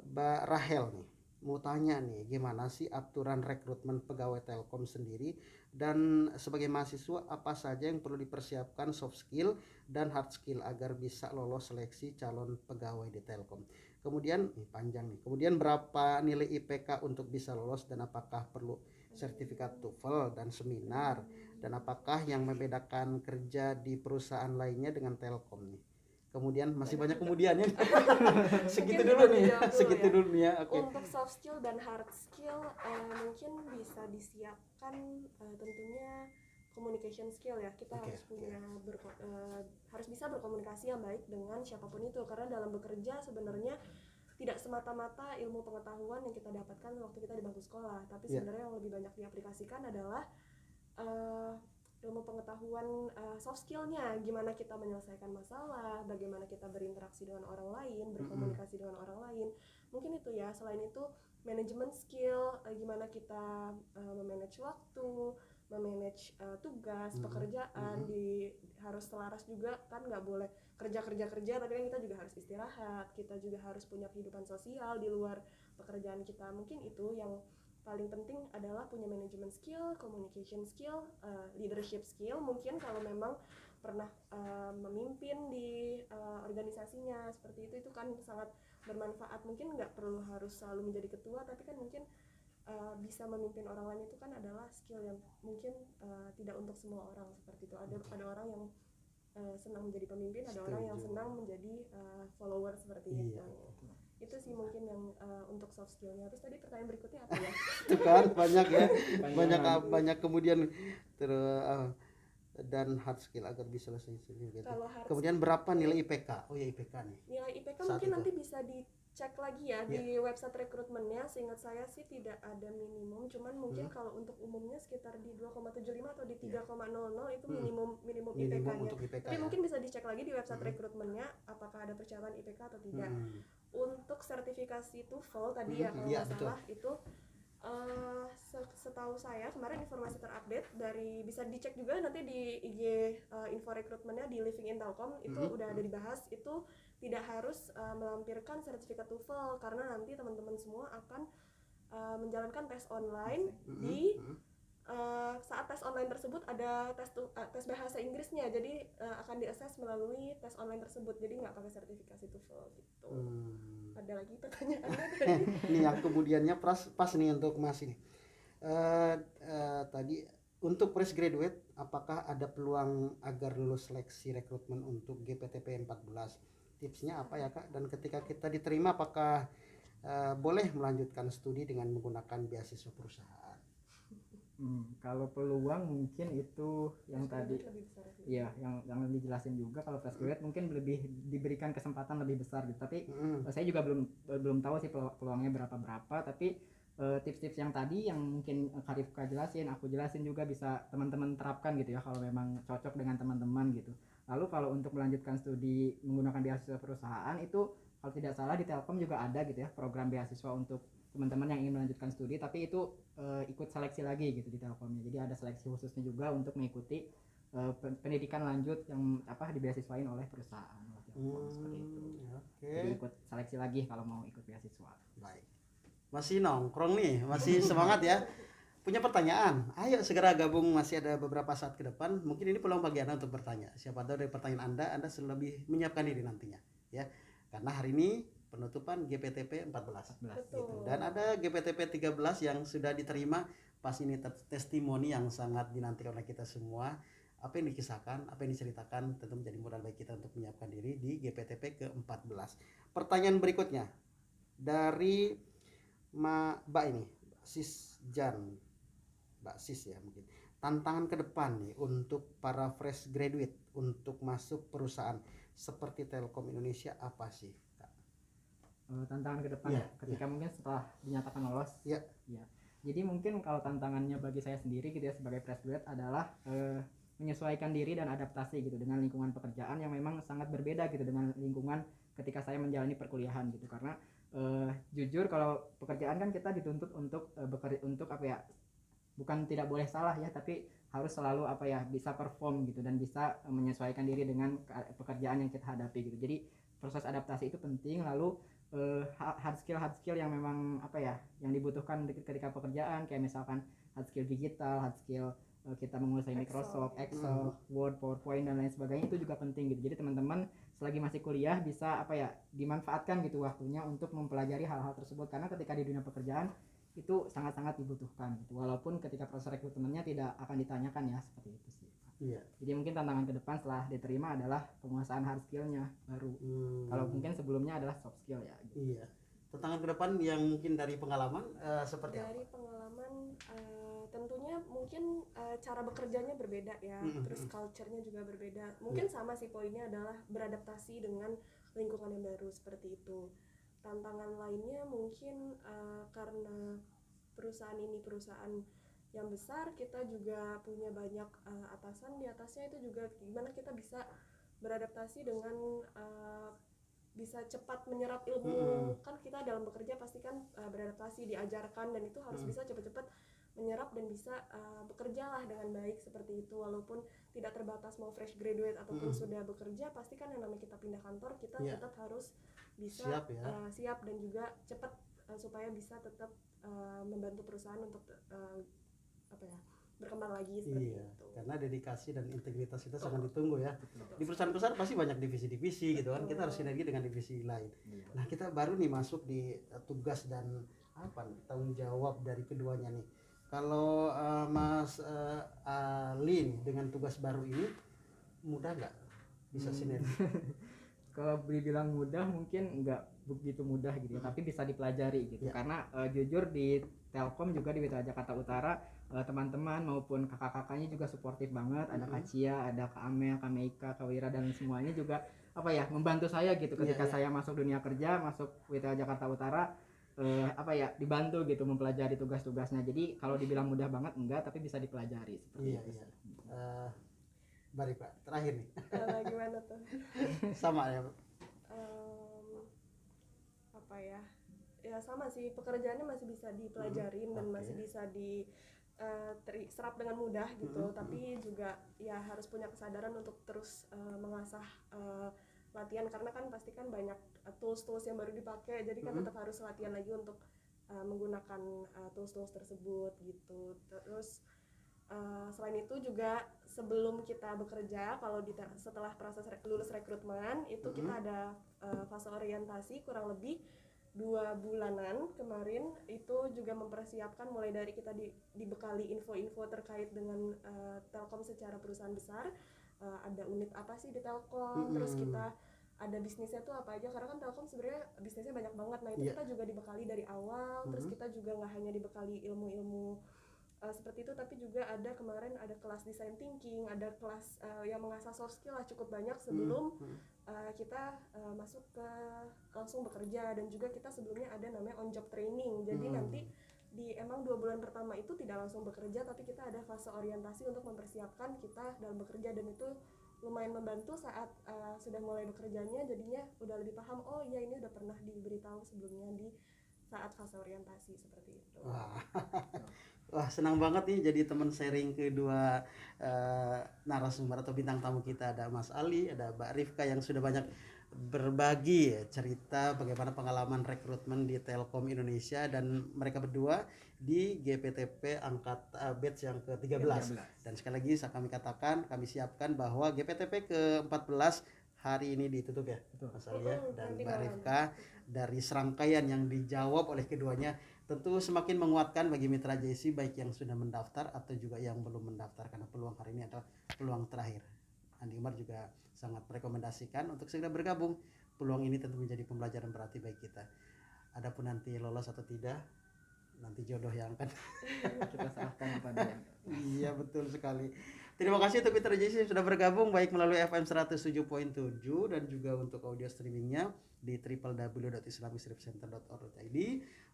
Mbak Rahel nih mau tanya nih, gimana sih aturan rekrutmen pegawai Telkom sendiri, dan sebagai mahasiswa apa saja yang perlu dipersiapkan soft skill dan hard skill agar bisa lolos seleksi calon pegawai di Telkom. Kemudian panjang nih. Kemudian berapa nilai IPK untuk bisa lolos, dan apakah perlu sertifikat TOEFL dan seminar, dan apakah yang membedakan kerja di perusahaan lainnya dengan Telkom nih. Kemudian masih banyak kemudiannya. Segitu dulu nih. Segitu dulu nih ya. Oke. Untuk soft skill dan hard skill mungkin bisa disiapkan tentunya communication skill ya. Kita harus punya harus bisa berkomunikasi yang baik dengan siapapun itu, karena dalam bekerja sebenarnya tidak semata-mata ilmu pengetahuan yang kita dapatkan waktu kita di bangku sekolah, tapi sebenarnya yang lebih banyak diaplikasikan adalah ilmu pengetahuan soft skillnya, gimana kita menyelesaikan masalah, bagaimana kita berinteraksi dengan orang lain, berkomunikasi dengan orang lain, mungkin itu ya. Selain itu manajemen skill, gimana kita memanage waktu, memanage tugas, pekerjaan, harus selaras juga kan, nggak boleh kerja tapi kan kita juga harus istirahat, kita juga harus punya kehidupan sosial di luar pekerjaan kita. Mungkin itu yang paling penting adalah punya manajemen skill, communication skill, leadership skill. Mungkin kalau memang pernah memimpin di organisasinya seperti itu kan sangat bermanfaat. Mungkin nggak perlu harus selalu menjadi ketua, tapi kan mungkin bisa memimpin orang lain itu kan adalah skill yang mungkin tidak untuk semua orang seperti itu. Ada orang yang senang menjadi pemimpin, ada orang yang senang menjadi follower seperti itu. Itu sih mungkin yang untuk soft skillnya. Terus tadi pertanyaan berikutnya apa ya? Itu kan banyak ya, banyak kemudian dan hard skill agar bisa selesai gitu. Kemudian berapa nilai IPK? Oh ya, IPK nih. Nilai IPK mungkin nanti bisa dicek lagi ya di website rekrutmennya. Seingat saya sih tidak ada minimum, cuman mungkin kalau untuk umumnya sekitar di 2,75 atau di 3,00 itu minimum IPK-nya. Tapi mungkin bisa dicek lagi di website rekrutmennya apakah ada persyaratan IPK atau tidak. Untuk sertifikasi TOEFL tadi ya kalau nggak salah itu setahu saya kemarin informasi terupdate dari, bisa dicek juga nanti di IG info rekrutmennya di Living in Telkom itu udah ada dibahas, itu tidak harus melampirkan sertifikat TOEFL karena nanti teman-teman semua akan menjalankan tes online di saat tes online tersebut ada tes bahasa Inggrisnya, jadi akan diakses melalui tes online tersebut, jadi nggak pakai sertifikasi TOEFL gitu. Ada lagi pertanyaannya tadi? Ini yang kemudiannya pas nih untuk Mas ini. Tadi untuk fresh graduate apakah ada peluang agar lulus seleksi rekrutmen untuk GPTP 14? Tipsnya apa ya Kak? Dan ketika kita diterima apakah boleh melanjutkan studi dengan menggunakan beasiswa perusahaan? Kalau peluang mungkin itu yang tadi ya yang dijelasin juga, kalau fresh graduate mungkin lebih diberikan kesempatan lebih besar gitu, tapi saya juga belum tahu sih peluangnya berapa, tapi tips-tips yang tadi yang mungkin Karifka jelasin, aku jelasin juga bisa teman-teman terapkan gitu ya kalau memang cocok dengan teman-teman gitu. Lalu kalau untuk melanjutkan studi menggunakan beasiswa perusahaan itu kalau tidak salah di Telkom juga ada gitu ya program beasiswa untuk teman-teman yang ingin melanjutkan studi, tapi itu ikut seleksi lagi gitu di Telkomnya. Jadi ada seleksi khususnya juga untuk mengikuti pendidikan lanjut yang dibeasiswain oleh perusahaan Telkom seperti itu. Jadi ikut seleksi lagi kalau mau ikut beasiswa. Baik. Masih nongkrong nih, masih semangat ya. Punya pertanyaan? Ayo segera gabung, masih ada beberapa saat ke depan. Mungkin ini peluang bagi Anda untuk bertanya. Siapa tahu dari pertanyaan Anda lebih menyiapkan diri nantinya ya. Karena hari ini penutupan GPTP 14 gitu. Dan ada GPTP 13 yang sudah diterima. Pas ini testimoni yang sangat dinantikan oleh kita semua. Apa yang dikisahkan, apa yang diceritakan tentu menjadi modal bagi kita untuk menyiapkan diri di GPTP ke-14. Pertanyaan berikutnya dari Mbak ini, Sis Jan, Mbak Sis ya mungkin. Tantangan ke depan nih untuk para fresh graduate untuk masuk perusahaan seperti Telkom Indonesia apa sih? Tantangan ke depan ketika mungkin setelah dinyatakan lolos ya. Jadi mungkin kalau tantangannya bagi saya sendiri gitu ya sebagai fresh graduate adalah menyesuaikan diri dan adaptasi gitu dengan lingkungan pekerjaan yang memang sangat berbeda gitu dengan lingkungan ketika saya menjalani perkuliahan gitu. Karena jujur kalau pekerjaan kan kita dituntut untuk untuk bukan tidak boleh salah ya, tapi harus selalu bisa perform gitu dan bisa menyesuaikan diri dengan pekerjaan yang kita hadapi gitu. Jadi proses adaptasi itu penting. Lalu hard skill yang memang yang dibutuhkan ketika pekerjaan, kayak misalkan hard skill digital, hard skill kita menguasai Microsoft, Excel, Word, PowerPoint dan lain sebagainya itu juga penting gitu. Jadi teman-teman selagi masih kuliah bisa dimanfaatkan gitu waktunya untuk mempelajari hal-hal tersebut, karena ketika di dunia pekerjaan itu sangat-sangat dibutuhkan gitu. Walaupun ketika proses rekrutmennya tidak akan ditanyakan ya, seperti itu sih. Iya. Jadi mungkin tantangan ke depan setelah diterima adalah penguasaan hard skillnya baru. Kalau mungkin sebelumnya adalah soft skill ya. Gitu. Iya. Tantangan ke depan yang mungkin dari pengalaman seperti apa? Dari pengalaman tentunya mungkin cara bekerjanya berbeda ya. Terus culture-nya juga berbeda. Mungkin sama sih poinnya adalah beradaptasi dengan lingkungan yang baru seperti itu. Tantangan lainnya mungkin karena perusahaan ini perusahaan yang besar, kita juga punya banyak atasan di atasnya, itu juga gimana kita bisa beradaptasi dengan bisa cepat menyerap ilmu. Kan kita dalam bekerja pasti kan beradaptasi, diajarkan, dan itu harus bisa cepat-cepat menyerap dan bisa bekerja lah dengan baik seperti itu, walaupun tidak terbatas mau fresh graduate ataupun sudah bekerja, pasti kan yang namanya kita pindah kantor kita tetap harus bisa siap dan juga cepat supaya bisa tetap membantu perusahaan untuk berkembang lagi seperti itu. Karena dedikasi dan integritas kita sangat ditunggu ya. Di perusahaan besar pasti banyak divisi-divisi gitu kan. Kita harus sinergi dengan divisi lain. Nah, kita baru nih masuk di tugas dan tanggung jawab dari keduanya nih. Kalau Mas Ali nih, dengan tugas baru ini mudah nggak bisa sinergi? Kalau dibilang mudah mungkin nggak begitu mudah gitu ya, tapi bisa dipelajari gitu. Karena jujur di Telkom juga di Mitra Jakarta Utara teman-teman maupun kakak-kakaknya juga suportif banget. Ada Kak Cia, ada Kak Amel, Kak Meika, Kak Wira, dan semuanya juga membantu saya gitu ketika saya masuk dunia kerja, masuk Mitra Jakarta Utara, dibantu gitu mempelajari tugas-tugasnya. Jadi kalau dibilang mudah banget enggak, tapi bisa dipelajari seperti itu. Baik Pak, terakhir nih. Gimana tuh? Sama ya. Ya sama sih, pekerjaannya masih bisa dipelajarin dan masih bisa diserap dengan mudah gitu. Tapi juga ya harus punya kesadaran untuk terus mengasah latihan, karena kan pasti kan banyak tools-tools yang baru dipakai, jadi kan tetap harus latihan lagi untuk menggunakan tools-tools tersebut gitu. Terus selain itu juga sebelum kita bekerja, kalau setelah proses lulus rekrutmen itu kita ada fase orientasi kurang lebih 2 bulanan. Kemarin itu juga mempersiapkan mulai dari kita dibekali info-info terkait dengan Telkom secara perusahaan besar, ada unit apa sih di Telkom, terus kita ada bisnisnya tuh apa aja, karena kan Telkom sebenarnya bisnisnya banyak banget. Nah itu kita juga dibekali dari awal, terus kita juga nggak hanya dibekali ilmu-ilmu seperti itu, tapi juga kemarin ada kelas design thinking, ada kelas yang mengasah soft skill lah cukup banyak sebelum kita masuk ke langsung bekerja. Dan juga kita sebelumnya ada namanya on job training, jadi nanti emang 2 bulan pertama itu tidak langsung bekerja, tapi kita ada fase orientasi untuk mempersiapkan kita dalam bekerja, dan itu lumayan membantu saat sudah mulai bekerjanya, jadinya udah lebih paham, oh iya ini udah pernah diberitahu sebelumnya di saat fase orientasi seperti itu. Wah, senang banget nih jadi teman sharing kedua narasumber atau bintang tamu kita. Ada Mas Ali, ada Mbak Rifka yang sudah banyak berbagi cerita bagaimana pengalaman rekrutmen di Telkom Indonesia, dan mereka berdua di GPTP angkat batch yang ke-13. Dan sekali lagi kami siapkan bahwa GPTP ke-14 hari ini ditutup ya, Mas Ali ya, dan Mbak Rifka, dari serangkaian yang dijawab oleh keduanya tentu semakin menguatkan bagi mitra JC baik yang sudah mendaftar atau juga yang belum mendaftar, karena peluang hari ini adalah peluang terakhir. Andi Umar juga sangat merekomendasikan untuk segera bergabung. Peluang ini tentu menjadi pembelajaran berarti bagi kita. Adapun nanti lolos atau tidak, nanti jodoh yang akan kita serahkan kepada yang. Iya, betul sekali. Terima kasih untuk mitra JC yang sudah bergabung baik melalui FM 107.7 dan juga untuk audio streamingnya di www.islamisrepcenter.org.id.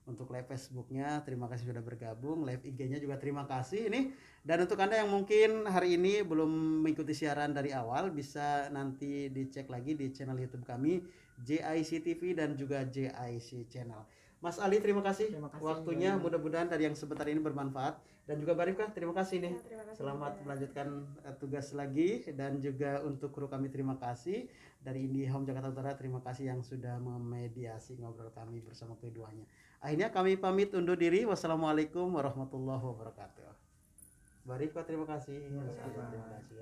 Untuk live Facebooknya terima kasih sudah bergabung, live IG-nya juga terima kasih ini. Dan untuk Anda yang mungkin hari ini belum mengikuti siaran dari awal, bisa nanti dicek lagi di channel YouTube kami JIC TV dan juga JIC Channel. Mas Ali terima kasih waktunya, mudah-mudahan dari yang sebentar ini bermanfaat, dan juga Mbak Rifka terima kasih nih. Selamat melanjutkan tugas lagi, dan juga untuk kru kami terima kasih dari IndiHome Jakarta Utara, terima kasih yang sudah memediasi ngobrol kami bersama keduanya. Akhirnya kami pamit undur diri. Wassalamualaikum warahmatullahi wabarakatuh. Mbak Rifka terima kasih. Terima kasih.